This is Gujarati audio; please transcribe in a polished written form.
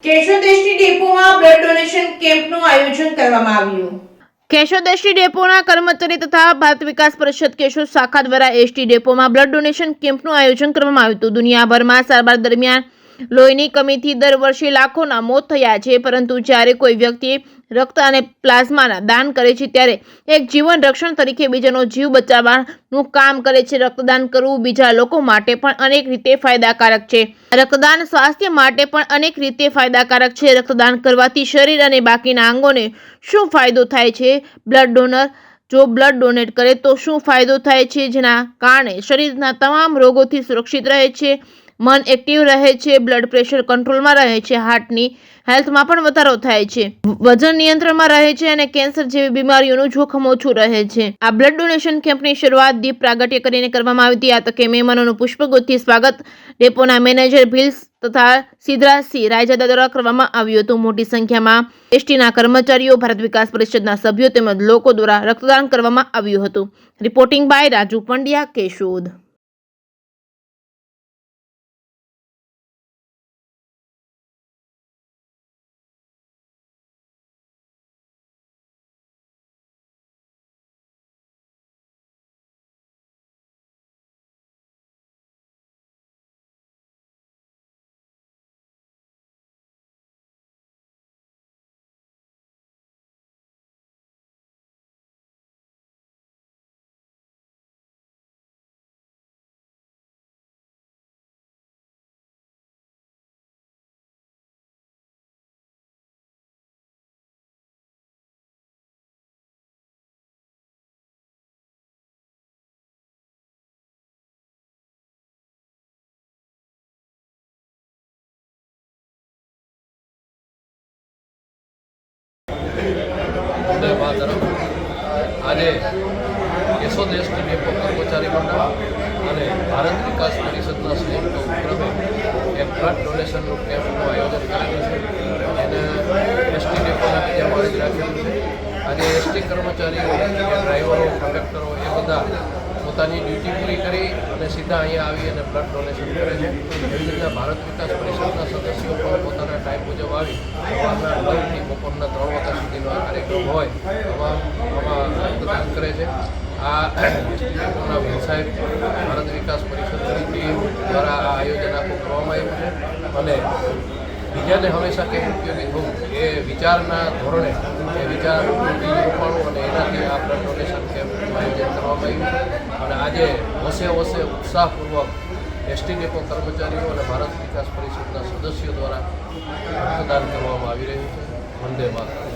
કેશોદ એસટી ડેપોમાં બ્લડ ડોનેશન કેમ્પનું આયોજન કરવામાં આવ્યું। કેશોદ એસટી ડેપોના કર્મચારી તથા ભારત વિકાસ પરિષદ કેશોદ શાખા દ્વારા એસટી ડેપોમાં બ્લડ ડોનેશન કેમ્પનું આયોજન કરવામાં આવ્યું હતું। દુનિયાભરમાં સારવાર દરમિયાન લોહીની કમીથી દર વર્ષે લાખોના મોત થયા છે, પરંતુ જ્યારે કોઈ વ્યક્તિ રક્ત અને પ્લાઝમાના દાન કરે છે ત્યારે એક જીવન રક્ષણ તરીકે બીજાનો જીવ બચાવવાનું કામ કરે છે। રક્તદાન કરવું બીજા લોકો માટે પણ અનેક રીતે ફાયદાકારક છે। રક્તદાન સ્વાસ્થ્ય માટે પણ અનેક રીતે ફાયદાકારક છે। રક્તદાન કરવાથી શરીર અને બાકીના અંગોને શું ફાયદો થાય છે? બ્લડ ડોનર જો બ્લડ ડોનેટ કરે તો શું ફાયદો થાય છે, જેના કારણે શરીરના તમામ રોગોથી સુરક્ષિત રહે છે, મન એક્ટિવ રહે છે, બ્લડ પ્રેશર કંટ્રોલમાં રહે છે, હાર્ટની હેલ્થમાં પણ વધારો થાય છે, વજન નિયંત્રણમાં રહે છે અને કેન્સર જેવી બીમારીઓનું જોખમ ઓછું રહે છે। આ બ્લડ ડોનેશન કેમ્પની શરૂઆત દીપ પ્રાગટ્ય કરીને કરવામાં આવી હતી। આ તકે મહેમાનોનું પુષ્પગુચ્છથી સ્વાગત ડેપોના મેનેજર ભીલ્સ તથા સિદ્ધરાજસિંહ રાયજાદા દ્વારા કરવામાં આવ્યું હતું। મોટી સંખ્યામાં એસટીના કર્મચારીઓ, ભારત વિકાસ પરિષદના સભ્યો તેમજ લોકો દ્વારા રક્તદાન કરવામાં આવ્યું હતું। Reporting by Raju Pandya, Keshod. વંદે માતરમ। આજે કેશોદ એસટી ડેપો કર્મચારી મંડળ અને ભારત વિકાસ પરિષદના સંયુક્ત ઉપક્રમે એક બ્લડ ડોનેશનનું કેમ્પનું આયોજન કરેલું છે। એને એસટી ડેપોના બીજા માળે જ રાખેલું છે। આજે એસટી કર્મચારીઓ, ડ્રાઈવરો, કંડક્ટરો એ બધા પોતાની ડ્યુટી પૂરી કરી અને સીધા અહીંયા આવી અને બ્લડ ડોનેશન કરે છે। એવી રીતના ભારત વિકાસ પરિષદના સદસ્યો પણ પોતાના ટાઈમ મુજબ આવી સવારના 9થી બપોરના 3 વાગ્યા સુધીનો આ કાર્યક્રમ હોય આમાં રક્તદાન કરે છે। આ એસટીના સાહેબ ભારત વિકાસ પરિષદની ટીમ દ્વારા આ આયોજન આખું કરવામાં આવ્યું છે અને બીજાને હંમેશા કેમ ઉપયોગી થવું એ વિચારના ધોરણે એ વિચાર રોપાણું અને એનાથી આ બ્લડ ડોનેશન કેમ્પનું આયોજન કરવામાં આવ્યું છે અને આજે હોશે ઉત્સાહપૂર્વક એસટી ડેપો કર્મચારીઓ અને ભારત વિકાસ પરિષદના સદસ્યો દ્વારા રક્તદાન કરવામાં આવી રહ્યું છે। વંદે માતરમ।